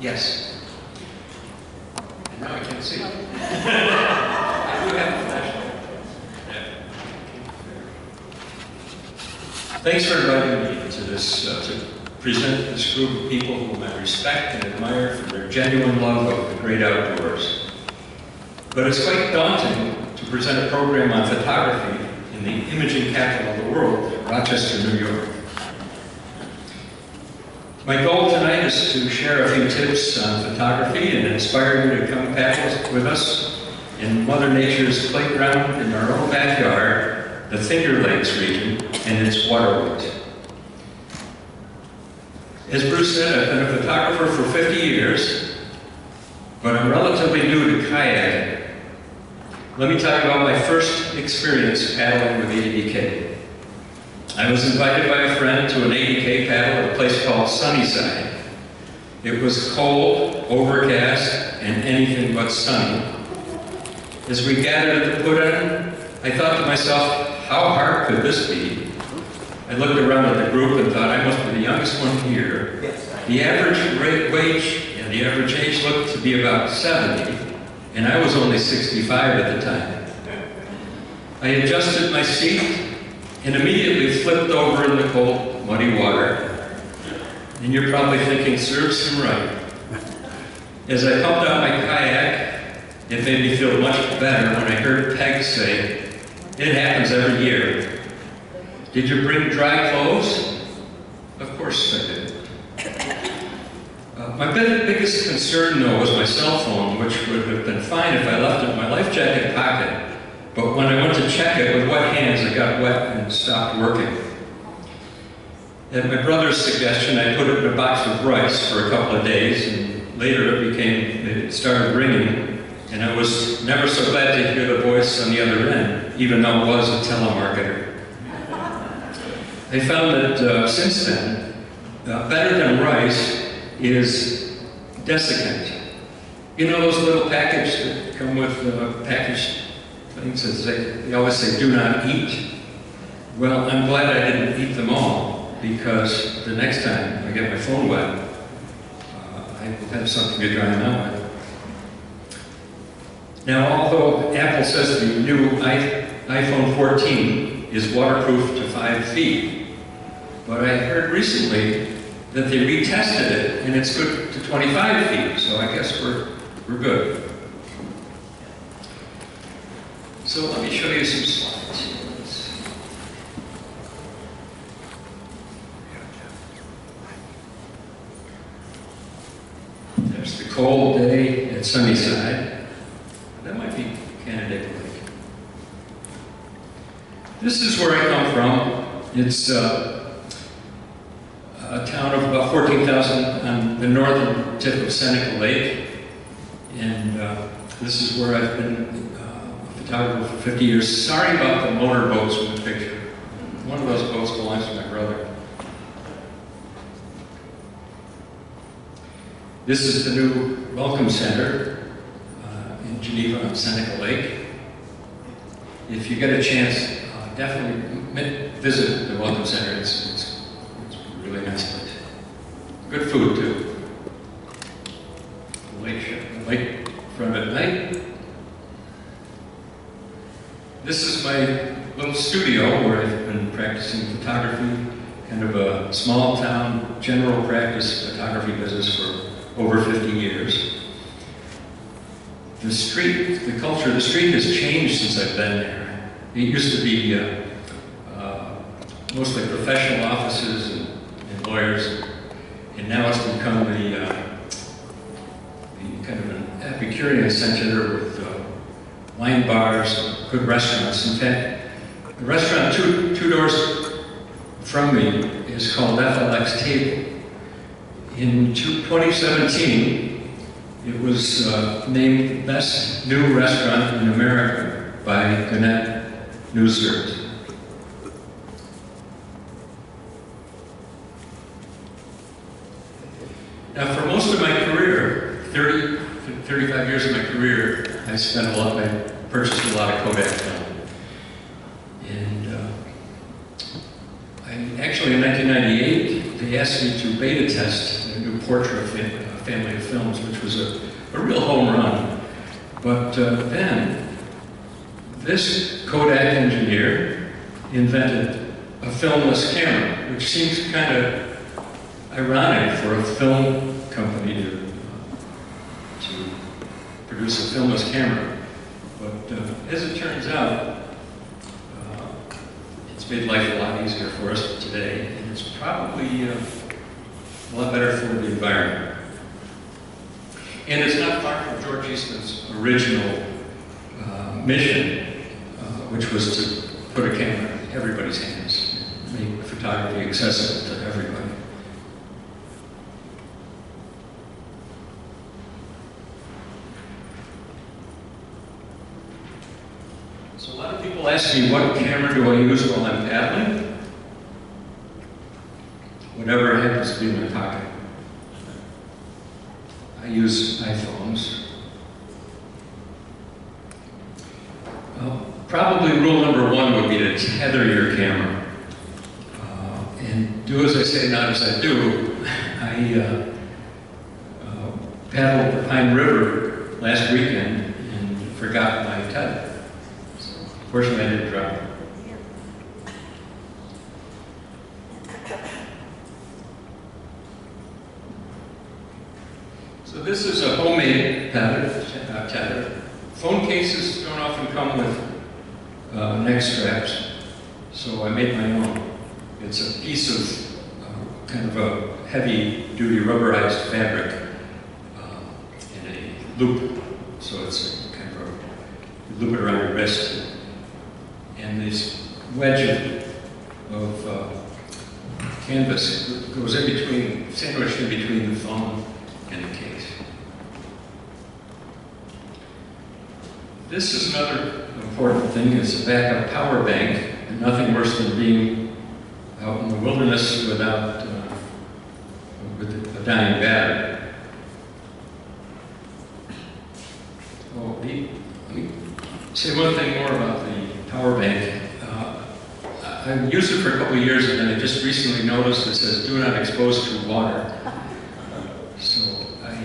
Yes. And now I can't see. I do have a flashlight. Yeah. Thanks for inviting me to this, to present this group of people whom I respect and admire for their genuine love of the great outdoors. But it's quite daunting to present a program on photography in the imaging capital of the world, Rochester, New York. My goal tonight is to share a few tips on photography and inspire you to come paddle with us in Mother Nature's playground in our own backyard, the Finger Lakes region, and its waterways. As Bruce said, I've been a photographer for 50 years, but I'm relatively new to kayaking. Let me tell you about my first experience paddling with the ADK. I was invited by a friend to an ADK paddle at a place called Sunnyside. It was cold, overcast, and anything but sunny. As we gathered at the put-in, I thought to myself, how hard could this be? I looked around at the group and thought, I must be the youngest one here. The average wage and the average age looked to be about 70, and I was only 65 at the time. I adjusted my seat and immediately flipped over in the cold, muddy water. And you're probably thinking, serves him right. As I pumped out my kayak, it made me feel much better when I heard Peg say, it happens every year. Did you bring dry clothes? Of course I did. My biggest concern, though, was my cell phone, which would have been fine if I left it in my life jacket pocket. But when I went to check it with wet hands, it got wet and stopped working. At my brother's suggestion, I put it in a box of rice for a couple of days, and later it started ringing, and I was never so glad to hear the voice on the other end, even though it was a telemarketer. I found that since then, better than rice is desiccant. You know those little packages that come with packaged things that they always say, do not eat? Well, I'm glad I didn't eat them all, because the next time I get my phone wet, I will have something to dry them out with. Now, although Apple says the new iPhone 14 is waterproof to 5 feet, but I heard recently that they retested it and it's good to 25 feet, so I guess we're good. So let me show you some slides. There's the cold day at Sunnyside. That might be Candidate Lake. This is where I come from. It's a town of about 14,000 on the northern tip of Seneca Lake. And this is where I've been photographer for 50 years. Sorry about the motorboats in the picture. One of those boats belongs to my brother. This is the new Welcome Center in Geneva on Seneca Lake. If you get a chance, definitely visit the Welcome Center. It's a really nice place. Good food too. The lake front at night. This is my little studio where I've been practicing photography, kind of a small town general practice photography business for over 50 years. The street, the culture of the street has changed since I've been there. It used to be mostly professional offices and lawyers, and now it's become the kind of an Epicurean center with wine bars, good restaurants. In fact, the restaurant two doors from me is called FLX Table. In 2017, it was named Best New Restaurant in America by Gannett News Service. Now, for most of my career, 35 years of my career, I spent I purchased a lot of Kodak film. And actually in 1998, they asked me to beta test a new portrait family of films, which was a real home run. But then, this Kodak engineer invented a filmless camera, which seems kind of ironic for a film company to produce a filmless camera. But as it turns out, it's made life a lot easier for us today, and it's probably a lot better for the environment. And it's not far from George Eastman's original mission, which was to put a camera in everybody's hands, make photography accessible to everybody. So a lot of people ask me, what camera do I use while I'm paddling? Whatever happens to be in my pocket. I use iPhones. Probably rule number one would be to tether your camera. And do as I say, not as I do. I paddled the Pine River last weekend and forgot my tether. So, fortunately, I didn't drop it. So this is a homemade tether. Phone cases don't often come with neck straps, so I made my own. It's a piece of kind of a heavy-duty rubberized fabric in a loop, so it's a kind of a loop it around your wrist, and this wedge of canvas goes in between, sandwiched in between the phone and the case. This is another important thing. It's a backup power bank, and nothing worse than being out in the wilderness without with a dying battery. Oh, let me say one thing more about the power bank. I've used it for a couple of years, and then I just recently noticed it says "Do not expose to water." So I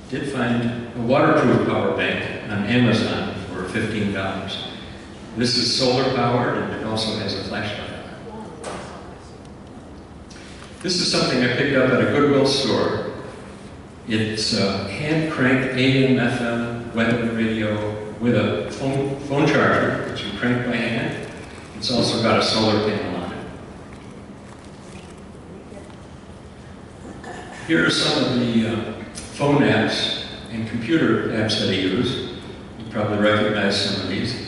did find a waterproof power bank on Amazon for $15. This is solar powered, and it also has a flashlight on it. This is something I picked up at a Goodwill store. It's a hand crank AM, FM, web radio with a phone charger that you crank by hand. It's also got a solar panel on it. Here are some of the phone apps and computer apps that I use. You probably recognize some of these.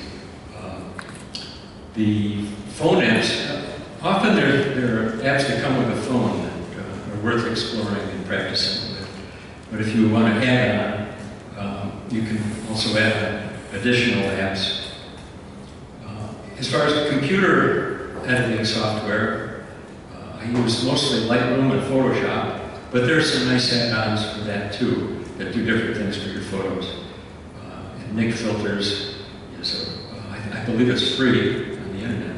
The phone apps, often there are apps that come with a phone that are worth exploring and practicing with. But if you want to add on, you can also add on additional apps. As far as computer editing software, I use mostly Lightroom and Photoshop, but there's some nice add-ons for that too, that do different things for your photos. And Nik Filters is, I believe it's free on the internet.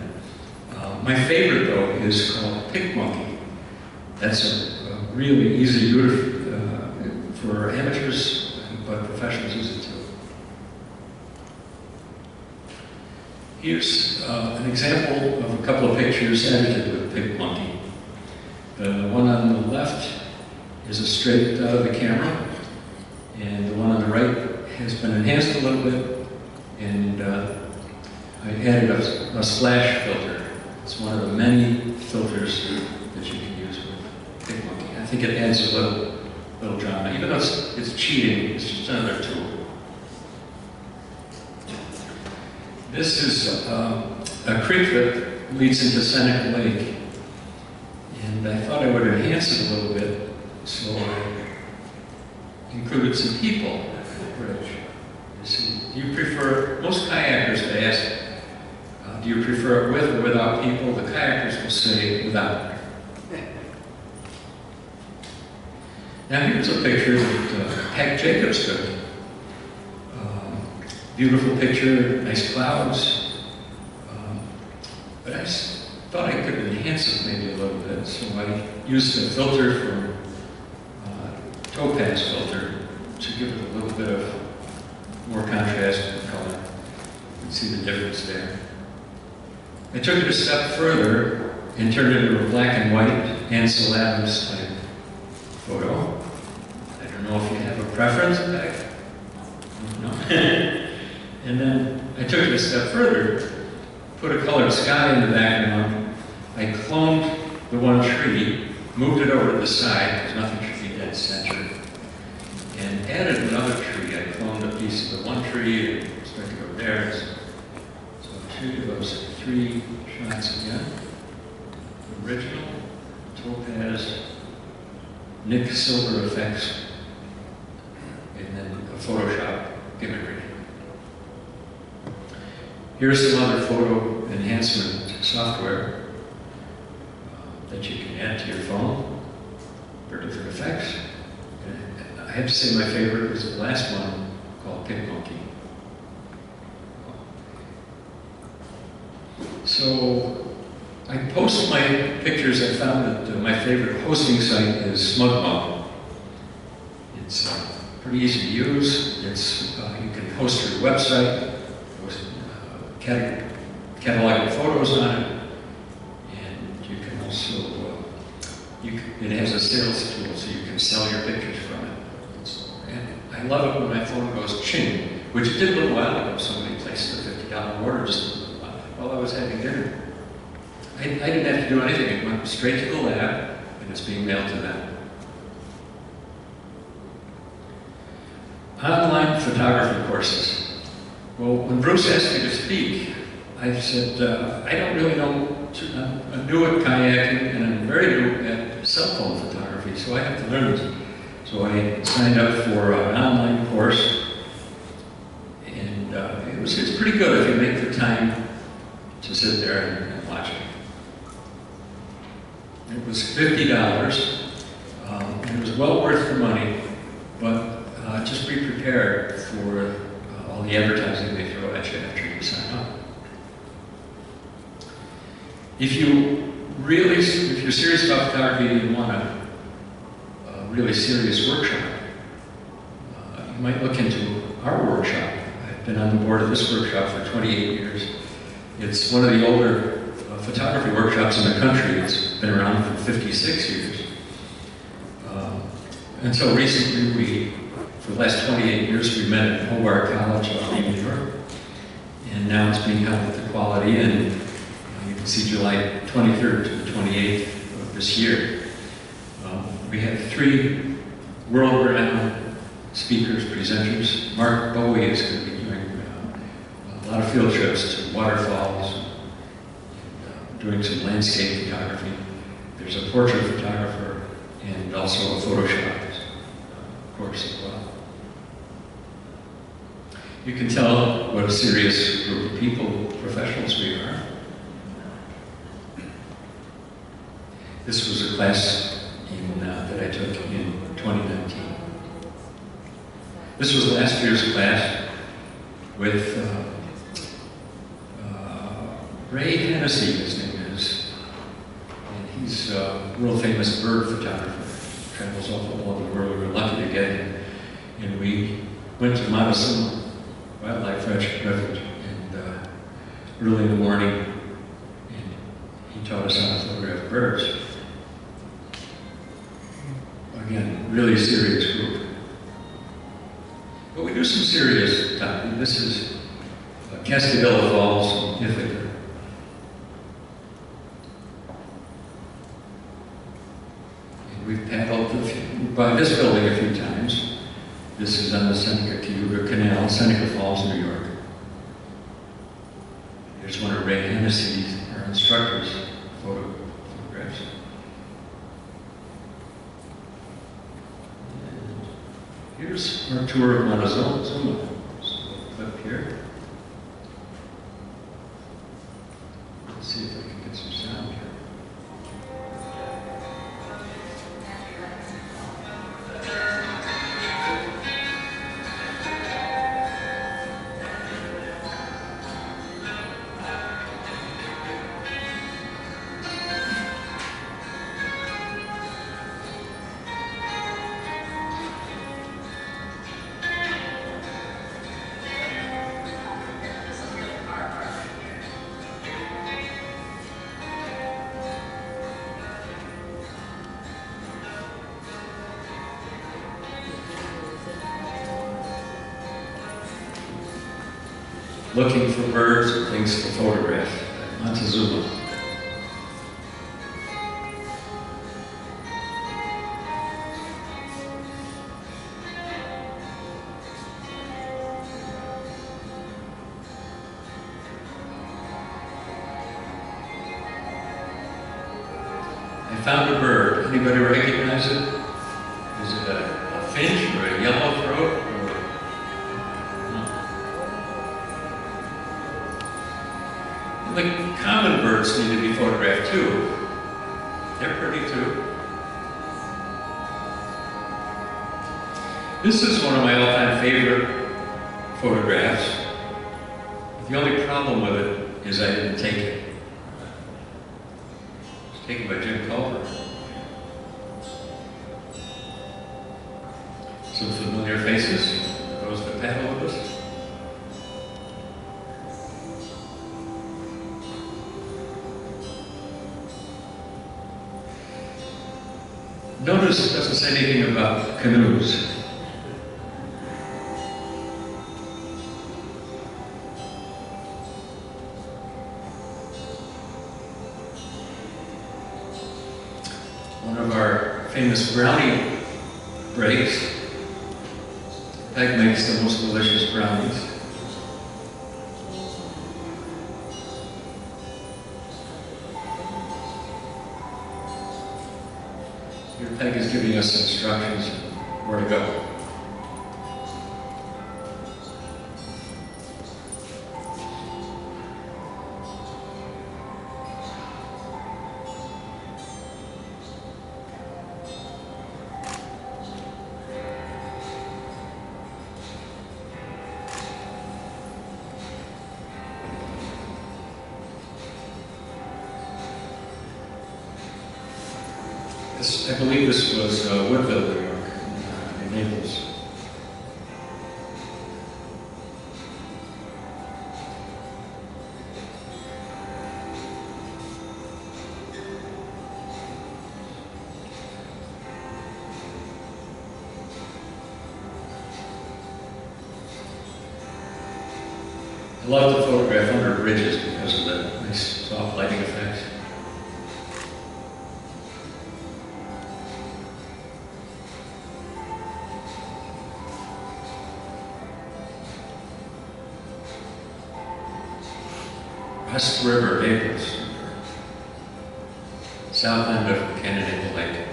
My favorite though is called PicMonkey. That's a really easy to do for amateurs, but professionals use it too. Here's an example of a couple of pictures edited with PicMonkey. The one on the left is a straight out of the camera, and the one on the right has been enhanced a little bit, and I added a splash filter. It's one of the many filters that you can use with PicMonkey. I think it adds a little drama. Even though it's cheating, it's just another tool. This is a creek that leads into Seneca Lake, and I thought I would enhance it a little bit, so I included some people at the bridge. Do you prefer, most kayakers, they ask, do you prefer it with or without people? The kayakers will say without. Now here's a picture that Hank Jacobs took. Beautiful picture, nice clouds. But I thought I could enhance it maybe a little bit, so I used a filter from topaz filter to give it a little bit of more contrast in color. You can see the difference there. I took it a step further and turned it into a black and white Ansel Adams type photo. I don't know if you have a preference. No. And then I took it a step further, put a colored sky in the background. I cloned the one tree, moved it over to the side, because nothing should be dead center, and added another tree. I cloned a piece of the one tree and started to go there. So I'll show you those three shots again. The original, topaz, Nick Silver effects, and then a Photoshop gimmickry. Here's some other photo enhancement software that you can add to your phone for different effects. And I have to say my favorite was the last one called PicMonkey. So I post my pictures. I found that my favorite hosting site is Sjoblom. It's pretty easy to use. It's you can host your website, catalog of photos on it, and you can also it has a sales tool, so you can sell your pictures from it. And I love it when my phone goes ching, which it did a little while ago. Somebody placed a $50 order just while I was having dinner. I didn't have to do anything. It went straight to the lab, and it's being mailed to them. Online photography courses. Well, when Bruce asked me to speak, I said, I don't really know. I'm new at kayaking, and I'm very new at cell phone photography, so I have to learn this. So I signed up for an online course, and it's pretty good if you make the time to sit there and watch it. It was $50, and it was well worth the money, but just be prepared for all the advertising they throw at you after you sign up. If you're serious about photography and you want a really serious workshop, you might look into our workshop. I've been on the board of this workshop for 28 years. It's one of the older photography workshops in the country. It's been around for 56 years. And so recently, for the last 28 years, we met at Hobart College in New York. And now it's being held at the Quality Inn. You can see July 23rd to the 28th of this year. We have three world-renowned speakers, presenters. Mark Bowie is going to be doing a lot of field trips to waterfalls, and, doing some landscape photography. There's a portrait photographer and also a Photoshop course as well. You can tell what a serious group of people, professionals we are. This was a class that I took in 2019. This was last year's class with Ray Hennessy, his name is. And he's a world famous bird photographer. Travels all over the world. We were lucky to get him. And we went to Montezuma Wildlife Refuge and early in the morning, and he taught us how to photograph birds. Again, really serious group. But we do some serious stuff. This is Cascadilla Falls in Ithaca. And we've paddled by this building a few times. This is on the Seneca-Cayuga Canal, Seneca Falls, New York. Here's one of Ray Hennessy's, our instructor's photographs. Here's our tour of Montezuma. Clip here. Let's see if I can get some sound here. looking for birds and things to photograph at Montezuma. I found a bird. Anybody recognize it? Is it a finch or a yellowthroat? No. The common birds need to be photographed too. They're pretty too. This is one of my all-time favorite photographs. The only problem with it is I didn't take it. Taken by Jim Culver. Some familiar faces. Those that paddle with us. Notice it doesn't say anything about canoes. One of our famous brownie breaks. Peg makes the most delicious brownies. Here Peg is giving us instructions where to go. I believe this was Woodville, New York, in Naples. I love to photograph under bridges because of the nice soft lighting effects. West River, Naples, south end of Canandaigua Lake.